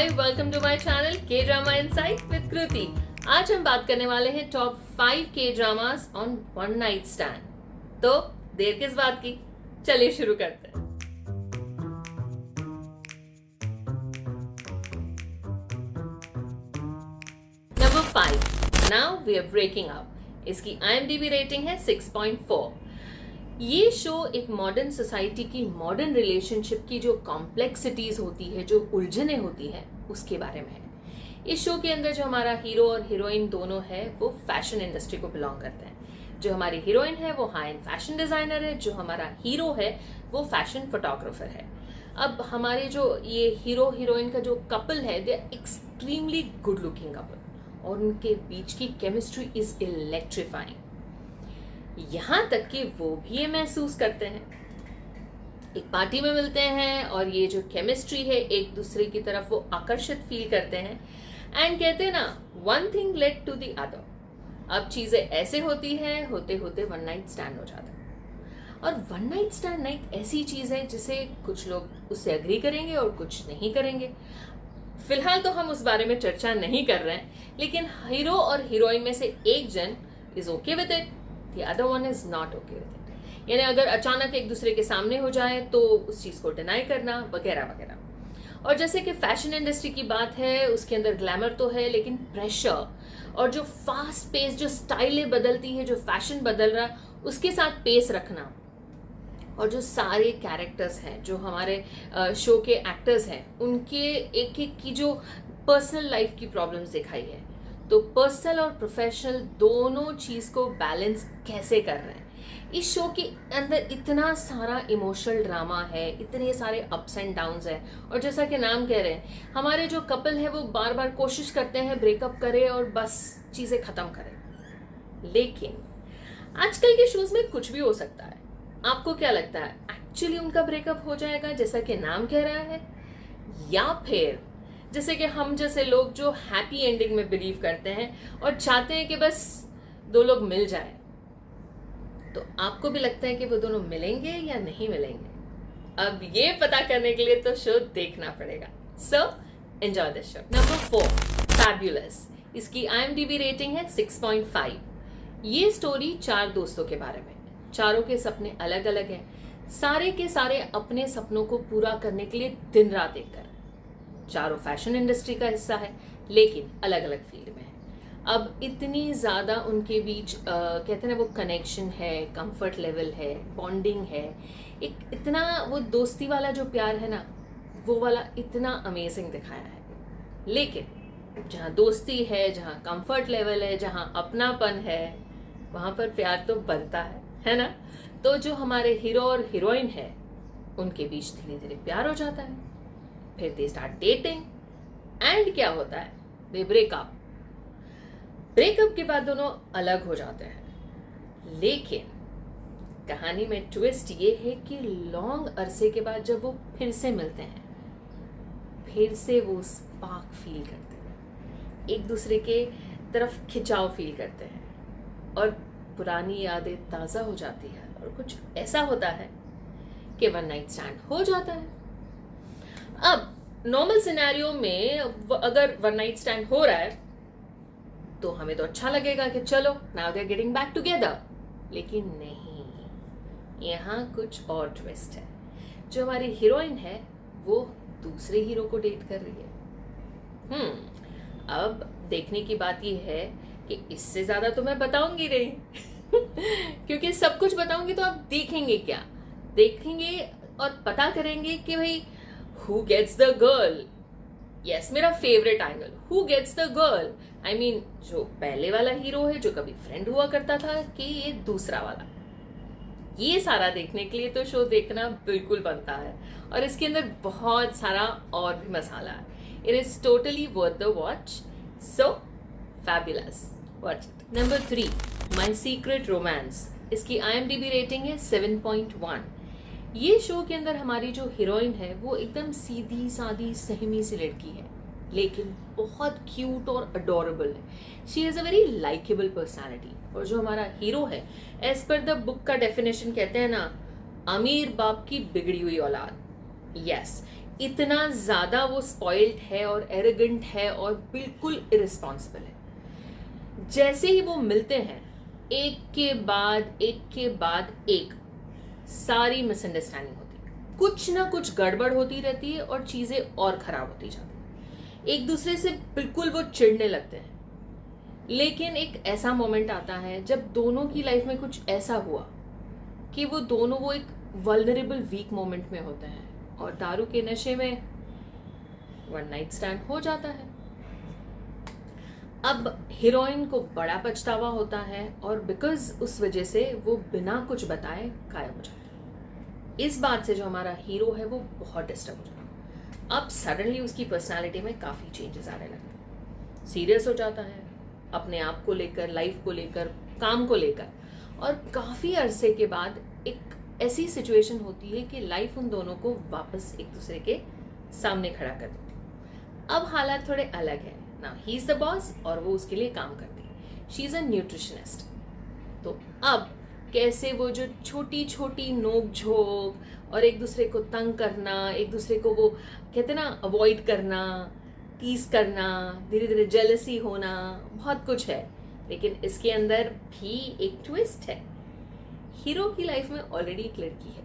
Hi, welcome to my channel K drama insight with Kriti. आज हम बात करने वाले हैं टॉप 5 के dramas on one night stand. तो देर किस बात की, चलिए शुरू करते हैं। Number 5, now we are breaking up. इसकी IMDb रेटिंग है 6.4। ये शो एक मॉडर्न सोसाइटी की मॉडर्न रिलेशनशिप की जो कॉम्प्लेक्सिटीज होती है, जो उलझने होती है, उसके बारे में है। इस शो के अंदर जो हमारा हीरो और हीरोइन दोनों है वो फैशन इंडस्ट्री को बिलोंग करते हैं। जो हमारी हीरोइन है वो हाई एंड फैशन डिजाइनर है, जो हमारा हीरो है वो फैशन फोटोग्राफर है। अब हमारे जो ये हीरो हीरोइन का जो कपल है, they are extremely good looking couple और उनके बीच की केमिस्ट्री इज इलेक्ट्रीफाइंग। यहां तक कि वो भी ये महसूस करते हैं। एक पार्टी में मिलते हैं और ये जो केमिस्ट्री है, एक दूसरे की तरफ वो आकर्षित फील करते हैं एंड कहते हैं ना, one thing led to the other. अब चीजें ऐसे होती हैं, होते होते वन नाइट स्टैंड हो जाता है। और वन नाइट स्टैंड एक ऐसी चीज है जिसे कुछ लोग उससे एग्री करेंगे और कुछ नहीं करेंगे। फिलहाल तो हम उस बारे में चर्चा नहीं कर रहे हैं, लेकिन हीरो और हीरोइन में से एक जन is okay with it, the other one is not okay with it। यानी अगर अचानक एक दूसरे के सामने हो जाए तो उस चीज को डिनाई करना वगैरह वगैरह। और जैसे कि फैशन इंडस्ट्री की बात है, उसके अंदर ग्लैमर तो है, लेकिन प्रेशर और जो फास्ट पेस, जो स्टाइलें बदलती है, जो फैशन बदल रहा है, उसके साथ पेस रखना। और जो सारे कैरेक्टर्स हैं, जो हमारे शो के एक्टर्स हैं, उनके एक एक की जो पर्सनल लाइफ की प्रॉब्लम्स दिखाई है। तो पर्सनल और प्रोफेशनल दोनों चीज को बैलेंस कैसे कर रहे हैं। इस शो के अंदर इतना सारा इमोशनल ड्रामा है, इतने सारे अप्स एंड डाउन्स है। और जैसा कि नाम कह रहे हैं, हमारे जो कपल है वो बार बार कोशिश करते हैं ब्रेकअप करे और बस चीजें खत्म करें। लेकिन आजकल के शोज में कुछ भी हो सकता है। आपको क्या लगता है, एक्चुअली उनका ब्रेकअप हो जाएगा जैसा कि नाम कह रहा है, या फिर जैसे कि हम जैसे लोग जो हैप्पी एंडिंग में बिलीव करते हैं और चाहते हैं कि बस दो लोग मिल जाए। तो आपको भी लगता है कि वो दोनों मिलेंगे या नहीं मिलेंगे? अब ये पता करने के लिए तो शो देखना पड़ेगा। So enjoy the show. Number 4, fabulous. इसकी IMDb रेटिंग है 6.5। ये स्टोरी 4 दोस्तों के बारे में। चारों के सपने अलग अलग हैं, सारे के सारे अपने सपनों को पूरा करने के लिए दिन रात एक कर। चारों फैशन इंडस्ट्री का हिस्सा है, लेकिन अलग अलग फील्ड में है। अब इतनी ज़्यादा उनके बीच कहते हैं ना, वो कनेक्शन है, कंफर्ट लेवल है, बॉन्डिंग है, एक इतना वो दोस्ती वाला जो प्यार है ना, वो वाला इतना अमेजिंग दिखाया है। लेकिन जहाँ दोस्ती है, जहाँ कंफर्ट लेवल है, जहाँ अपनापन है, वहाँ पर प्यार तो बनता है ना। तो जो हमारे हीरो और हीरोइन है, उनके बीच धीरे धीरे प्यार हो जाता है, फिर दे स्टार्ट डेटिंग एंड क्या होता है, दे ब्रेकअप। ब्रेकअप के बाद दोनों अलग हो जाते हैं। लेकिन कहानी में ट्विस्ट ये है कि लॉन्ग अरसे के बाद जब वो फिर से मिलते हैं, फिर से वो स्पार्क फील करते हैं, एक दूसरे के तरफ खिंचाव फील करते हैं और पुरानी यादें ताज़ा हो जाती है और कुछ ऐसा होता है कि वन नाइट स्टैंड हो जाता है। अब नॉर्मल सिनेरियो में अगर वन नाइट स्टैंड हो रहा है तो हमें तो अच्छा लगेगा कि चलो now they are getting back together. लेकिन नहीं, यहाँ कुछ और ट्विस्ट है। जो हमारी हीरोइन है वो दूसरे हीरो को डेट कर रही है। अब देखने की बात ये है कि इससे ज्यादा तो मैं बताऊंगी नहीं क्योंकि सब कुछ बताऊंगी तो आप देखेंगे क्या, देखेंगे और पता करेंगे कि भाई Who gets the girl? Yes, मेरा favourite angle, Who gets the girl? I mean, जो पहले वाला हीरो है जो कभी फ्रेंड हुआ करता था, कि ये दूसरा वाला। ये सारा देखने के लिए तो शो देखना बिल्कुल बनता है और इसके अंदर बहुत सारा और भी मसाला है। It is totally worth the watch. So fabulous. Watch it. Number 3, My Secret Romance. इसकी IMDb रेटिंग है 7.1। ये शो के अंदर हमारी जो हीरोइन है वो एकदम सीधी सादी सहमी सी लड़की है, लेकिन बहुत क्यूट और अडोरेबल है। She is a very likeable personality. और जो हमारा हीरो है, एज पर द बुक का डेफिनेशन कहते हैं ना, अमीर बाप की बिगड़ी हुई औलाद। यस, इतना ज़्यादा वो स्पॉइल्ड है और एरोगेंट है और बिल्कुल इरिस्पॉन्सिबल है। जैसे ही वो मिलते हैं, एक के बाद एक सारी मिसअंडरस्टैंडिंग होती है, कुछ ना कुछ गड़बड़ होती रहती है और चीज़ें और ख़राब होती जाती हैं। एक दूसरे से बिल्कुल वो चिढ़ने लगते हैं। लेकिन एक ऐसा मोमेंट आता है जब दोनों की लाइफ में कुछ ऐसा हुआ कि वो एक वल्नरेबल वीक मोमेंट में होते हैं और दारू के नशे में वन नाइट स्टैंड हो जाता है। अब हीरोइन को बड़ा पछतावा होता है और बिकॉज उस वजह से वो बिना कुछ बताए गायब हो जाता है। इस बात से जो हमारा हीरो है वो बहुत डिस्टर्ब हो जाता है। अब सडनली उसकी पर्सनालिटी में काफ़ी चेंजेस आने लगते हैं। सीरियस हो जाता है अपने आप को लेकर, लाइफ को लेकर, काम को लेकर, और काफ़ी अरसे के बाद एक ऐसी सिचुएशन होती है कि लाइफ उन दोनों को वापस एक दूसरे के सामने खड़ा कर देती है। अब हालात थोड़े अलग है ना, ही इज द बॉस और वो उसके लिए काम करती है। She is a nutritionist. तो अब कैसे वो जो छोटी छोटी नोक झोंक और एक दूसरे को तंग करना, एक दूसरे को वो कहते ना अवॉइड करना, टीज करना, धीरे धीरे जेलसी होना, बहुत कुछ है। लेकिन इसके अंदर भी एक ट्विस्ट है। हीरो की लाइफ में ऑलरेडी एक लड़की है,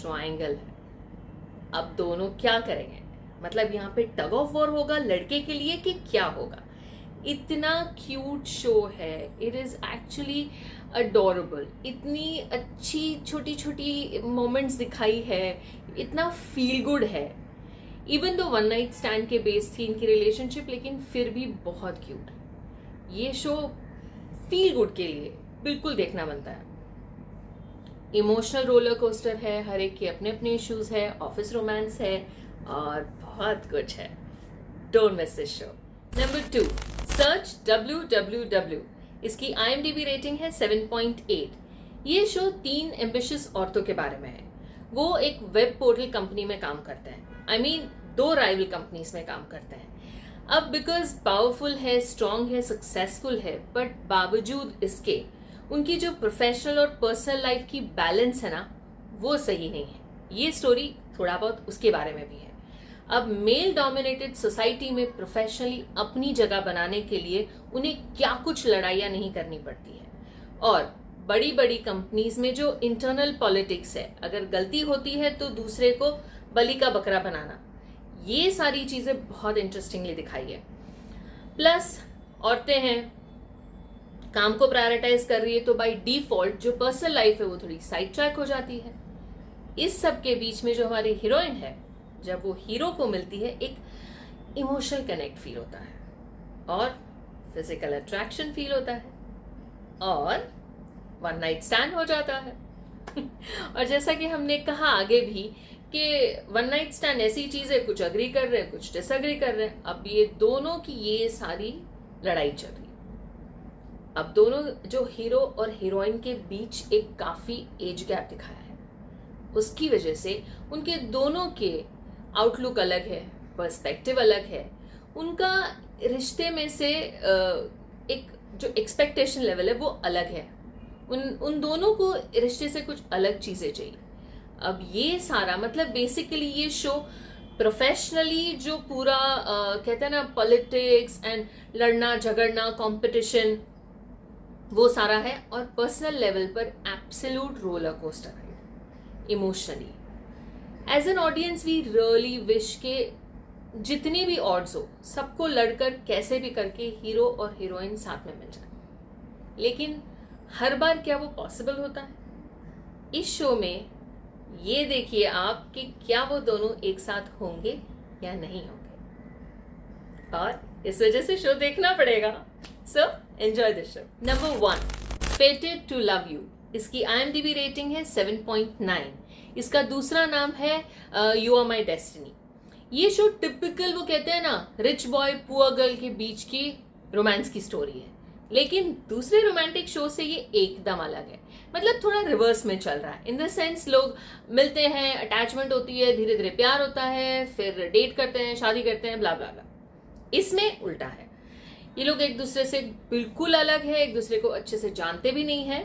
ट्रायंगल है। अब दोनों क्या करेंगे, मतलब यहाँ पे टग ऑफ वॉर होगा लड़के के लिए कि क्या होगा। इतना क्यूट शो है, इट इज एक्चुअली अडोरेबल। इतनी अच्छी छोटी छोटी मोमेंट्स दिखाई है, इतना फील गुड है। Even though one night stand के बेस थी इनकी रिलेशनशिप, लेकिन फिर भी बहुत क्यूट है। ये शो फील गुड के लिए बिल्कुल देखना बनता है। इमोशनल रोलर कोस्टर है, हर एक के अपने अपने इश्यूज है, ऑफिस रोमांस है और बहुत कुछ है। Don't miss this show. Number 2, search WWW। इसकी IMDb रेटिंग है 7.8। ये शो 3 एम्बिशियस औरतों के बारे में है। वो एक वेब पोर्टल कंपनी में काम करते हैं। I mean, 2 राइवल कंपनीज में काम करते हैं। अब बिकॉज पावरफुल है, स्ट्रांग है, सक्सेसफुल है, बट बावजूद इसके उनकी जो प्रोफेशनल और पर्सनल लाइफ की बैलेंस है ना, वो सही नहीं है। ये स्टोरी थोड़ा बहुत उसके बारे में भी है। अब मेल डोमिनेटेड सोसाइटी में प्रोफेशनली अपनी जगह बनाने के लिए उन्हें क्या कुछ लड़ाइयाँ नहीं करनी पड़ती है। और बड़ी बड़ी कंपनीज में जो इंटरनल पॉलिटिक्स है, अगर गलती होती है तो दूसरे को बलि का बकरा बनाना, ये सारी चीजें बहुत इंटरेस्टिंगली दिखाई है। प्लस औरतें हैं, काम को प्रायोरिटाइज कर रही है, तो बाय डिफॉल्ट जो पर्सनल लाइफ है वो थोड़ी साइड ट्रैक हो जाती है। इस सब के बीच में जो हमारी हीरोइन है, जब वो हीरो को मिलती है, एक इमोशनल कनेक्ट फील होता है और फिजिकल अट्रैक्शन फील होता है और वन नाइट स्टैंड हो जाता है। और जैसा कि हमने कहा आगे भी कि वन नाइट स्टैंड ऐसी चीज है, कुछ अग्री कर रहे हैं, कुछ डिसअग्री कर रहे हैं। अब ये दोनों की ये सारी लड़ाई चल रही है। अब दोनों जो हीरो और हीरोइन के बीच एक काफी एज गैप दिखाया है, उसकी वजह से उनके दोनों के आउटलुक अलग है, पर्सपेक्टिव अलग है। उनका रिश्ते में से एक जो एक्सपेक्टेशन लेवल है वो अलग है। उन दोनों को रिश्ते से कुछ अलग चीजें चाहिए। अब ये सारा मतलब बेसिकली ये शो प्रोफेशनली जो पूरा कहते हैं ना पॉलिटिक्स एंड लड़ना झगड़ना कंपटीशन, वो सारा है। और पर्सनल लेवल पर एब्सोल्यूट रोलर कोस्टर है emotionally. As an audience we really wish के जितनी भी ऑड्स हो, सबको लड़कर कैसे भी करके हीरो और हीरोइन साथ में मिल जाए। लेकिन हर बार क्या वो पॉसिबल होता है? इस शो में ये देखिए आप कि क्या वो दोनों एक साथ होंगे या नहीं होंगे, और इस वजह से शो देखना पड़ेगा। So enjoy this show. Number 1, fated to love you. इसकी IMDb रेटिंग है 7.9। इसका दूसरा नाम है यू आर माई डेस्टिनी। ये शो टिपिकल वो कहते हैं ना रिच बॉय पुअर गर्ल के बीच की रोमांस की स्टोरी है, लेकिन दूसरे रोमांटिक शो से ये एकदम अलग है। मतलब थोड़ा रिवर्स में चल रहा है, इन द सेंस लोग मिलते हैं, अटैचमेंट होती है, धीरे धीरे प्यार होता है, फिर डेट करते हैं, शादी करते हैं, ब्ला ब्ला ब्ला। इसमें उल्टा है, ये लोग एक दूसरे से बिल्कुल अलग है, एक दूसरे को अच्छे से जानते भी नहीं है,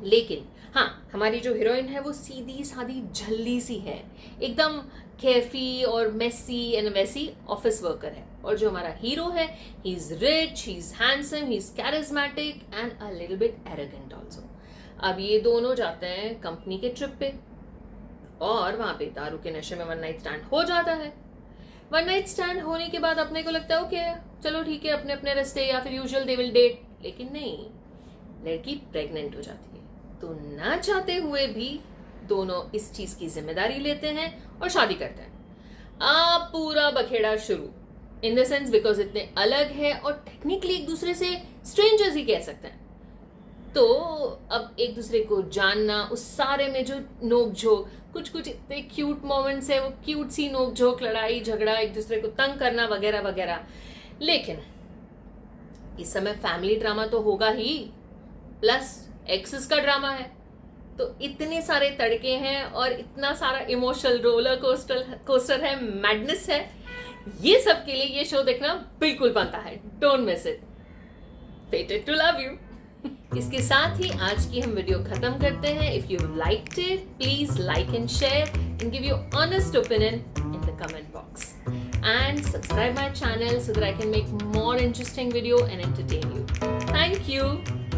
लेकिन हाँ, हमारी जो हीरोइन है वो सीधी सादी झल्ली सी है, एकदम कैफी और मेसी एंड वैसी ऑफिस वर्कर है। और जो हमारा हीरो है, he is rich, he is handsome, he is charismatic and a little bit arrogant also. अब ये दोनों जाते हैं कंपनी के ट्रिप पे और वहां पे दारू के नशे में वन नाइट स्टैंड हो जाता है। वन नाइट स्टैंड होने के बाद अपने को लगता है ओके चलो ठीक है, अपने अपने रास्ते, या फिर यूजुअल दे विल डेट। लेकिन नहीं, लड़की प्रेग्नेंट हो जाती है। तो ना चाहते हुए भी दोनों इस चीज की जिम्मेदारी लेते हैं और शादी करते हैं। अब पूरा बखेड़ा शुरू, इन द सेंस बिकॉज इतने अलग है और टेक्निकली एक दूसरे से स्ट्रेंजर्स ही कह सकते हैं। तो अब एक दूसरे को जानना, उस सारे में जो नोक झोंक, कुछ कुछ इतने क्यूट मोमेंट्स है, वो क्यूट सी नोक झोंक, लड़ाई झगड़ा, एक दूसरे को तंग करना वगैरह वगैरह। लेकिन इस समय फैमिली ड्रामा तो होगा ही, प्लस एक्सेस का ड्रामा है। तो इतने सारे तड़के हैं और इतना सारा इमोशनल रोलर कोस्टर है, मैडनेस है। ये सब के लिए ये शो देखना बिल्कुल बनता है। Don't miss it. Fated to love you. इसके साथ ही आज की हम वीडियो खत्म करते हैं। If you liked it, please like and share and give your honest opinion in the comment box and subscribe my channel so that I can make more interesting video and entertain you. Thank you.